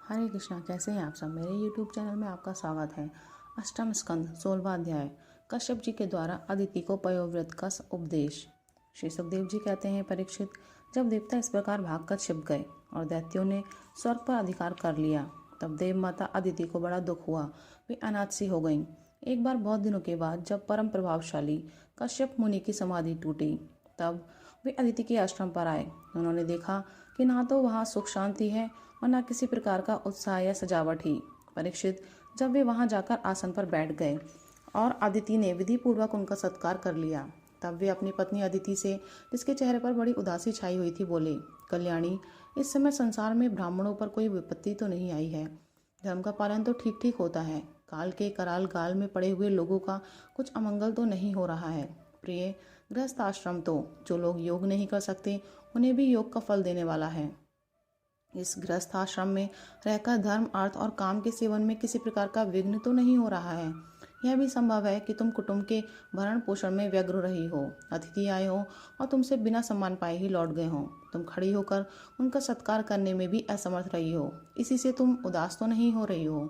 हरे कृष्णा, कैसे हैं आप सब। मेरे YouTube चैनल में आपका स्वागत है। अष्टम स्कंद 16वां अध्याय, कश्यप जी के द्वारा अदिति को पयोव्रत का उपदेश। श्री सुखदेव जी कहते हैं, परीक्षित, जब देवता इस प्रकार भागकर छिप गए और दैत्यों ने स्वर्ग पर अधिकार कर लिया, तब देव माता अदिति को बड़ा दुख हुआ। वे अनाथ सी हो गईं। एक बार बहुत दिनों के बाद जब परम प्रभावशाली कश्यप मुनि की समाधि टूटी, तब वे अदिति के आश्रम पर आए। उन्होंने देखा कि ना तो वहाँ सुख शांति है और न किसी प्रकार का उत्साह या सजावट ही। परीक्षित, जब वे वहां जाकर आसन पर बैठ गए और अदिति ने विधि पूर्वक उनका सत्कार कर लिया, तब वे अपनी पत्नी अदिति से, जिसके चेहरे पर बड़ी उदासी छाई हुई थी, बोले, कल्याणी, इस समय संसार में ब्राह्मणों पर कोई विपत्ति तो नहीं आई है। धर्म का पालन तो ठीक ठीक होता है। काल के कराल गाल में पड़े हुए लोगों का कुछ अमंगल तो नहीं हो रहा है। प्रिय, गृहस्थ आश्रम तो जो लोग योग नहीं कर सकते उन्हें भी योग का फल देने वाला है। इस गृहस्थ आश्रम में रहकर धर्म, अर्थ और काम के सेवन में किसी प्रकार का विघ्न तो नहीं हो रहा है। यह भी संभव है कि तुम कुटुंब के भरण पोषण में व्यग्र रही हो, अतिथि आए हो और तुमसे बिना सम्मान पाए ही लौट गए हो। तुम खड़ी होकर उनका सत्कार करने में भी असमर्थ रही हो। इसी से तुम उदास तो नहीं हो रही हो।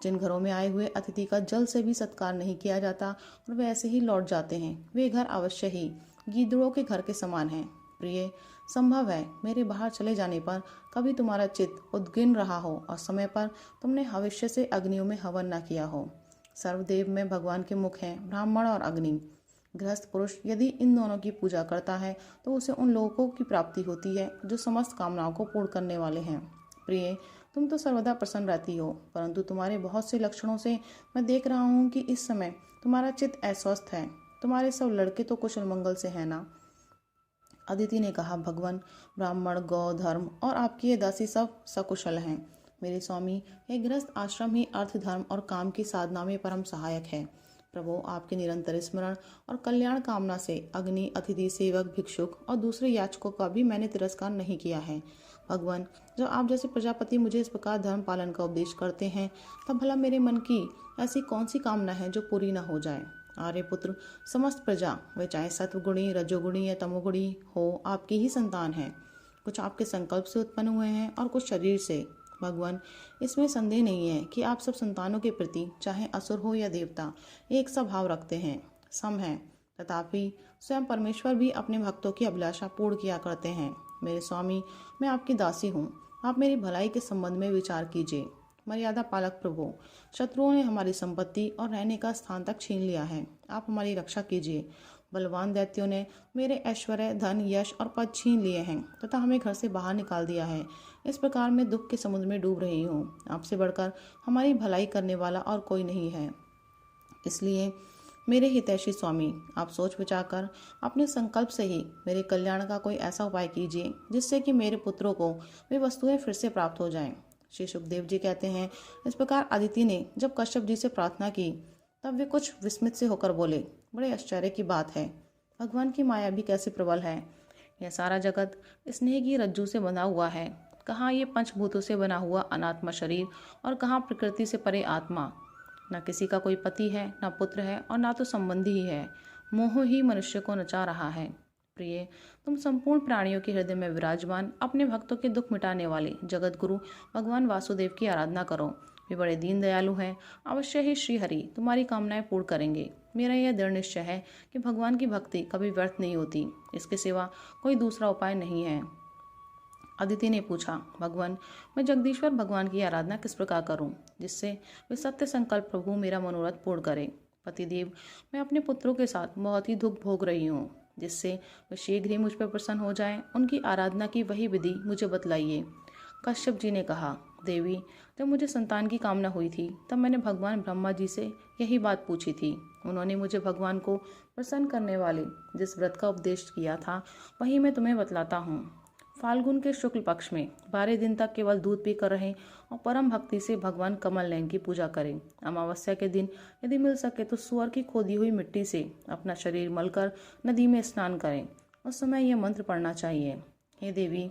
जिन घरों में आए हुए अतिथि का जल से भी सत्कार नहीं किया जाता और वे ऐसे ही लौट जाते हैं, वे घर अवश्य ही गीदड़ों के घर के समान हैं। प्रिय, संभव है मेरे बाहर चले जाने पर कभी तुम्हारा चित्त उद्गिन रहा हो और समय पर तुमने भविष्य से अग्नियों में हवन न किया हो। सर्वदेव में भगवान के मुख हैं, ब्राह्मण और अग्नि। गृहस्थ पुरुष यदि इन दोनों की पूजा करता है तो उसे उन लोगों की प्राप्ति होती है जो समस्त कामनाओं को पूर्ण करने वाले हैं। प्रिय, तुम तो सर्वदा प्रसन्न रहती हो, परंतु तुम्हारे बहुत से लक्षणों से मैं देख रहा हूँ कि इस समय तुम्हारा चित्त अस्वस्थ है। तुम्हारे सब लड़के तो कुशल मंगल से है ना। अदिति ने कहा, भगवान, ब्राह्मण, गौ, धर्म और आपकी ये दासी सब सकुशल हैं। मेरे स्वामी, ये गृहस्थ आश्रम ही अर्थ, धर्म और काम की साधना में परम सहायक है। प्रभु, आपके निरंतर स्मरण और कल्याण कामना से अग्नि, अतिथि, सेवक, भिक्षुक और दूसरे याचकों का भी मैंने तिरस्कार नहीं किया है। भगवान, जब आप जैसे प्रजापति मुझे इस प्रकार धर्म पालन का उपदेश करते हैं, तब भला मेरे मन की ऐसी कौन सी कामना है जो पूरी न हो जाए। आर्यपुत्र, समस्त प्रजा, वे चाहे सत्वगुणी, रजोगुणी या तमोगुणी हो, आपकी ही संतान है। कुछ आपके संकल्प से उत्पन्न हुए हैं और कुछ शरीर से। भगवान, इसमें संदेह नहीं है कि आप सब संतानों के प्रति, चाहे असुर हो या देवता, एक सा भाव रखते हैं, सम है। तथापि स्वयं परमेश्वर भी अपने भक्तों की अभिलाषा पूर्ण किया करते हैं। मेरे स्वामी, मैं आपकी दासी हूँ। आप मेरी भलाई के संबंध में विचार कीजिए। मर्यादा पालक प्रभु, शत्रुओं ने हमारी संपत्ति और रहने का स्थान तक छीन लिया है। आप हमारी रक्षा कीजिए। बलवान दैत्यों ने मेरे ऐश्वर्य, धन, यश और पद छीन लिए हैं तथा हमें घर से बाहर निकाल दिया है। इस प्रकार मैं दुख के समुद्र में डूब रही हूँ। आपसे बढ़कर हमारी भलाई करने वाला और कोई नहीं है। इसलिए मेरे हितैषी स्वामी, आप सोच विचार कर अपने संकल्प से ही मेरे कल्याण का कोई ऐसा उपाय कीजिए जिससे कि मेरे पुत्रों को वे वस्तुएं फिर से प्राप्त हो जाएं। श्री सुखदेव जी कहते हैं, इस प्रकार अदिति ने जब कश्यप जी से प्रार्थना की, तब वे कुछ विस्मित से होकर बोले, बड़े आश्चर्य की बात है। भगवान की माया भी कैसे प्रबल है। यह सारा जगत स्नेह की रज्जू से बंधा हुआ है। कहाँ ये पंचभूतों से बना हुआ अनात्मा शरीर और कहाँ प्रकृति से परे आत्मा। न किसी का कोई पति है, न पुत्र है और ना तो संबंधी ही है। मोह ही मनुष्य को नचा रहा है। प्रिय, तुम संपूर्ण प्राणियों के हृदय में विराजमान, अपने भक्तों के दुख मिटाने वाले जगत गुरु भगवान वासुदेव की आराधना करो। वे बड़े दीन दयालु हैं। अवश्य ही श्री हरि तुम्हारी कामनाएं पूर्ण करेंगे। मेरा यह दृढ़ निश्चय है कि भगवान की भक्ति कभी व्यर्थ नहीं होती। इसके सिवा कोई दूसरा उपाय नहीं है। अदिति ने पूछा, भगवान, मैं जगदीश्वर भगवान की आराधना किस प्रकार करूं जिससे वे सत्य संकल्प प्रभु मेरा मनोरथ पूर्ण करें। पतिदेव, मैं अपने पुत्रों के साथ बहुत ही दुख भोग रही हूँ, जिससे वे शीघ्र ही मुझ पर प्रसन्न हो जाएं। उनकी आराधना की वही विधि मुझे बतलाइए। कश्यप जी ने कहा, देवी, जब मुझे संतान की कामना हुई थी तब मैंने भगवान ब्रह्मा जी से यही बात पूछी थी। उन्होंने मुझे भगवान को प्रसन्न करने वाले जिस व्रत का उपदेश किया था वही मैं तुम्हें बतलाता हूँ। फाल्गुन के शुक्ल पक्ष में 12 दिन तक केवल दूध पीकर रहें और परम भक्ति से भगवान कमल नयन की पूजा करें। अमावस्या के दिन यदि मिल सके तो सुअर की खोदी हुई मिट्टी से अपना शरीर मलकर नदी में स्नान करें। उस समय यह मंत्र पढ़ना चाहिए, हे देवी,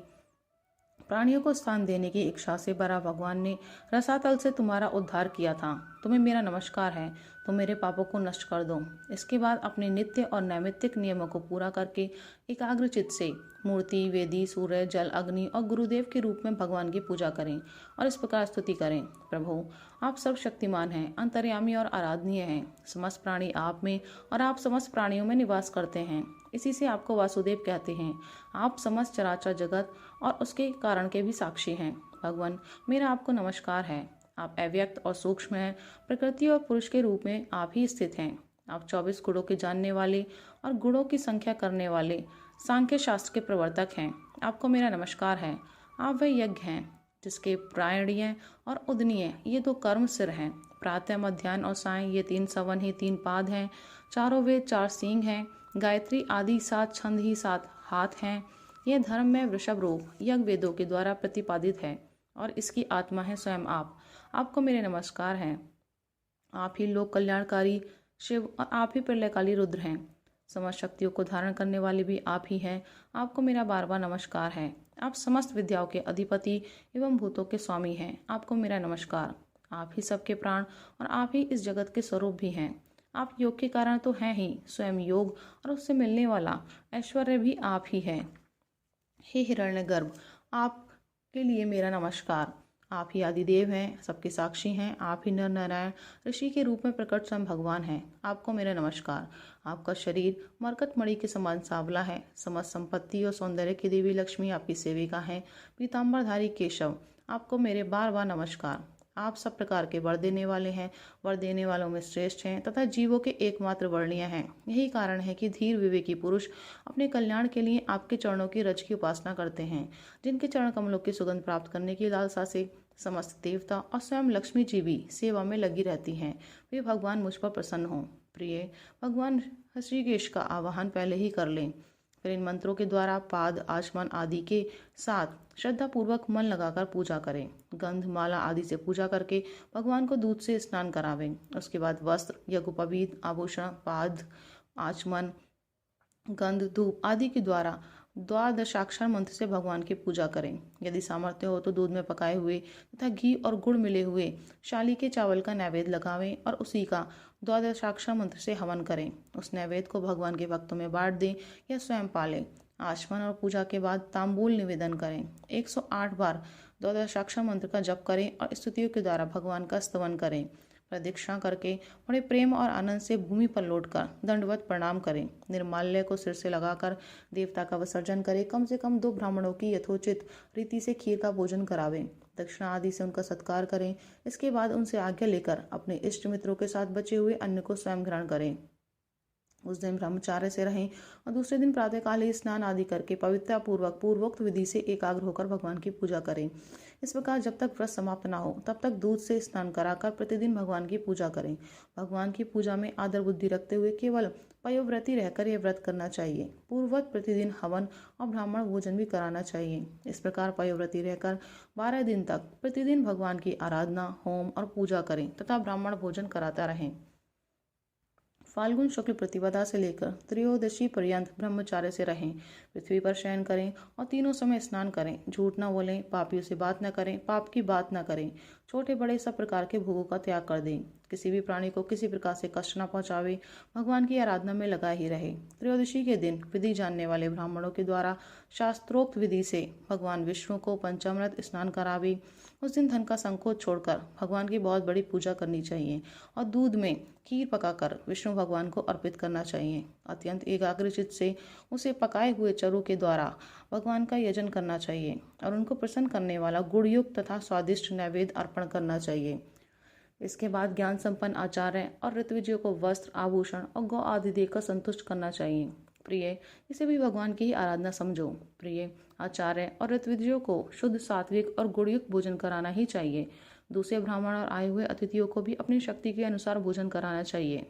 प्राणियों को स्थान देने की इच्छा से भरा भगवान ने रसातल से तुम्हारा उद्धार किया था। तुम्हें मेरा नमस्कार है, तुम मेरे पापों को नष्ट कर दो। इसके बाद अपने नित्य और नैमित्तिक नियमों को पूरा करके एकाग्रचित्त से मूर्ति, वेदी, सूर्य, जल, अग्नि और गुरुदेव के रूप में भगवान की पूजा करें और इस प्रकार स्तुति करें। प्रभु, आप सर्वशक्तिमान हैं, अंतर्यामी और आराधनीय हैं। समस्त प्राणी आप में और आप समस्त प्राणियों में निवास करते हैं। इसी से आपको वासुदेव कहते हैं। आप समस्त चराचर जगत और उसके कारण के भी साक्षी हैं। भगवान, मेरा आपको नमस्कार है। आप अव्यक्त और सूक्ष्म हैं। प्रकृति और पुरुष के रूप में आप ही स्थित हैं। आप 24 गुणों के जानने वाले और गुणों की संख्या करने वाले सांख्य शास्त्र के प्रवर्तक हैं। आपको मेरा नमस्कार है। आप वह यज्ञ हैं जिसके प्रायणीय और उदनीय ये 2 कर्म सिर हैं। प्रातः, मध्याह्न और सायं ये 3 सवन ही 3 पाद हैं। चारों वेद 4 सींग हैं। गायत्री आदि 7 छंद ही 7 हाथ हैं। यह धर्म में वृषभ रूप यज्ञ वेदों के द्वारा प्रतिपादित है और इसकी आत्मा है स्वयं आप। आपको मेरे नमस्कार हैं। आप ही लोक कल्याणकारी शिव और आप ही प्रलयकाली रुद्र हैं। समस्त शक्तियों को धारण करने वाले भी आप ही हैं। आपको मेरा बार बार नमस्कार है। आप समस्त विद्याओं के अधिपति एवं भूतों के स्वामी हैं। आपको मेरा नमस्कार। आप ही सबके प्राण और आप ही इस जगत के स्वरूप भी हैं। आप योग के कारण तो हैं ही, स्वयं योग और उससे मिलने वाला ऐश्वर्य भी आप ही है। हे हिरण्यगर्भ, आपके लिए मेरा नमस्कार। आप ही आदिदेव हैं, सबके साक्षी हैं। आप ही नर नारायण ऋषि के रूप में प्रकट स्वयं भगवान हैं। आपको मेरा नमस्कार। आपका शरीर मरकतमणि के समान सांवला है। समस्त संपत्ति और सौंदर्य की देवी लक्ष्मी आपकी सेविका हैं। पीताम्बरधारी केशव, आपको मेरे बार बार नमस्कार। आप सब प्रकार के वर देने वाले हैं, वर देने वालों में श्रेष्ठ हैं तथा जीवों के एकमात्र वर्णीय हैं। यही कारण है कि धीर विवेकी पुरुष अपने कल्याण के लिए आपके चरणों की रज की उपासना करते हैं। जिनके चरण कमलों की सुगंध प्राप्त करने की लालसा से समस्त देवता और स्वयं लक्ष्मी जी भी सेवा में लगी रहती हैं, वे भगवान मुझ पर प्रसन्न हों। प्रिय भगवान ऋषिकेश का आवाहन पहले ही कर लें। फिर इन मंत्रों के द्वारा पाद, आचमन आदि के साथ श्रद्धा पूर्वक मन लगाकर पूजा करें। गंध, माला आदि से पूजा करके भगवान को दूध से स्नान करावें। उसके बाद वस्त्र, यज्ञोपवीत, आभूषण, पाद, आचमन, गंध, धूप आदि के द्वारा द्वादशाक्षर मंत्र से भगवान की पूजा करें। यदि सामर्थ्य हो तो दूध में पकाए हुए तथा घी और गुड़ मिले हुए शाली के चावल का नैवेद्य लगावें और उसी का द्वादशाक्षर मंत्र से हवन करें। उस नैवेद्य को भगवान के भक्तों में बांट दें या स्वयं पालें। आचमन और पूजा के बाद तांबूल निवेदन करें। 108 बार द्वादशाक्षर मंत्र का जप करें और स्तुतियों के द्वारा भगवान का स्तवन करें। प्रदक्षिणा करके बड़े प्रेम और आनंद से भूमि पर लौटकर दंडवत प्रणाम करें। निर्माल्य को सिर से लगाकर देवता का विसर्जन करें। कम से कम 2 ब्राह्मणों की यथोचित रीति से खीर का भोजन करावें। दक्षिणा आदि से उनका सत्कार करें। इसके बाद उनसे आज्ञा लेकर अपने इष्ट मित्रों के साथ बचे हुए अन्न को स्वयं ग्रहण करें। उस दिन ब्रह्मचार्य से रहें और दूसरे दिन प्रातःकाल ही स्नान आदि करके पवित्रता पूर्वक पूर्वोक्त विधि से एकाग्र होकर भगवान की पूजा करें। इस प्रकार जब तक व्रत समाप्त ना हो तब तक दूध से स्नान कराकर प्रतिदिन भगवान की पूजा करें। भगवान की पूजा में आदर बुद्धि रखते हुए केवल पयोव्रती रहकर यह व्रत करना चाहिए। पूर्ववत प्रतिदिन हवन और ब्राह्मण भोजन भी कराना चाहिए। इस प्रकार पयोव्रती रहकर 12 दिन तक प्रतिदिन भगवान की आराधना, होम और पूजा करें तथा ब्राह्मण भोजन कराता रहें। फाल्गुन शुक्ल प्रतिपदा से लेकर त्रयोदशी पर्यंत ब्रह्मचार्य से रहें। पृथ्वी पर शयन करें और तीनों समय स्नान करें। झूठ न बोलें, पापियों से बात न करें, पाप की बात न करें। छोटे बड़े सब प्रकार के भोगों का त्याग कर दें। किसी भी प्राणी को किसी प्रकार से कष्ट न पहुंचावे। भगवान की आराधना में लगा ही रहे। त्रयोदशी के दिन विधि जानने वाले ब्राह्मणों के द्वारा शास्त्रोक्त विधि से भगवान विष्णु को पंचामृत स्नान करावे। उस दिन धन का संकोच छोड़कर भगवान की बहुत बड़ी पूजा करनी चाहिए और दूध में खीर पकाकर विष्णु भगवान को अर्पित करना चाहिए। अत्यंत एकाग्रचित्त से उसे पकाए हुए चरु के द्वारा भगवान का यजन करना चाहिए और उनको प्रसन्न करने वाला गुणयुक्त तथा स्वादिष्ट नैवेद्य अर्पण करना चाहिए। इसके बाद ज्ञान संपन्न आचार्य और ऋत्विजों को वस्त्र, आभूषण और गौ आदि देकर संतुष्ट करना चाहिए। प्रिय, इसे भी भगवान की ही आराधना समझो। प्रिय, आचार्य और ऋत्विजों को शुद्ध, सात्विक और गुणयुक्त भोजन कराना ही चाहिए। दूसरे ब्राह्मण और आए हुए अतिथियों को भी अपनी शक्ति के अनुसार भोजन कराना चाहिए।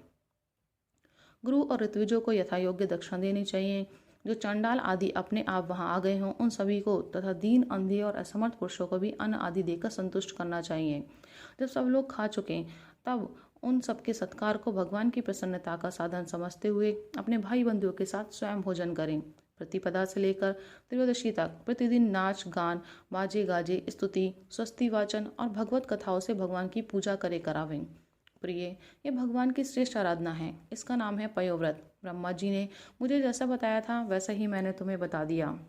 गुरु और ऋत्विजों को यथायोग्य दक्षिणा देनी चाहिए। जो चंडाल आदि अपने आप वहां आ गए हों उन सभी को तथा दीन, अंधे और असमर्थ पुरुषों को भी अन्न आदि देकर संतुष्ट करना चाहिए। जब सब लोग खा चुके तब उन सबके सत्कार को भगवान की प्रसन्नता का साधन समझते हुए अपने भाई बंधुओं के साथ स्वयं भोजन करें। प्रतिपदा से लेकर त्रयोदशी तक प्रतिदिन नाच, गान, बाजे गाजे, स्तुति, स्वस्ति वाचन और भगवत कथाओं से भगवान की पूजा करे करावें। प्रिय, ये भगवान की श्रेष्ठ आराधना है। इसका नाम है पयोव्रत। ब्रह्मा जी ने मुझे जैसा बताया था वैसा ही मैंने तुम्हें बता दिया।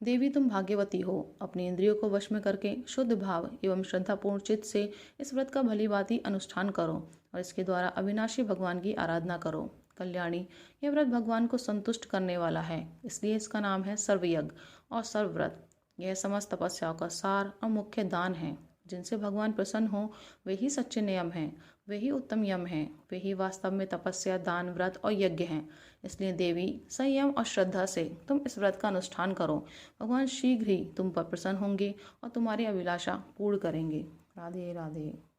देवी, तुम भाग्यवती हो। अपनी इंद्रियों को वश में करके शुद्ध भाव एवं श्रद्धापूर्ण चित्त से इस व्रत का भली भांति अनुष्ठान करो और इसके द्वारा अविनाशी भगवान की आराधना करो। कल्याणी, यह व्रत भगवान को संतुष्ट करने वाला है, इसलिए इसका नाम है सर्वयज्ञ और सर्वव्रत। यह समस्त तपस्याओं का सार और मुख्य दान है। जिनसे भगवान प्रसन्न हो वे ही सच्चे नियम हैं, वे ही उत्तम यम हैं, वे ही वास्तव में तपस्या, दान, व्रत और यज्ञ हैं। इसलिए देवी, संयम और श्रद्धा से तुम इस व्रत का अनुष्ठान करो। भगवान शीघ्र ही तुम पर प्रसन्न होंगे और तुम्हारी अभिलाषा पूर्ण करेंगे। राधे राधे।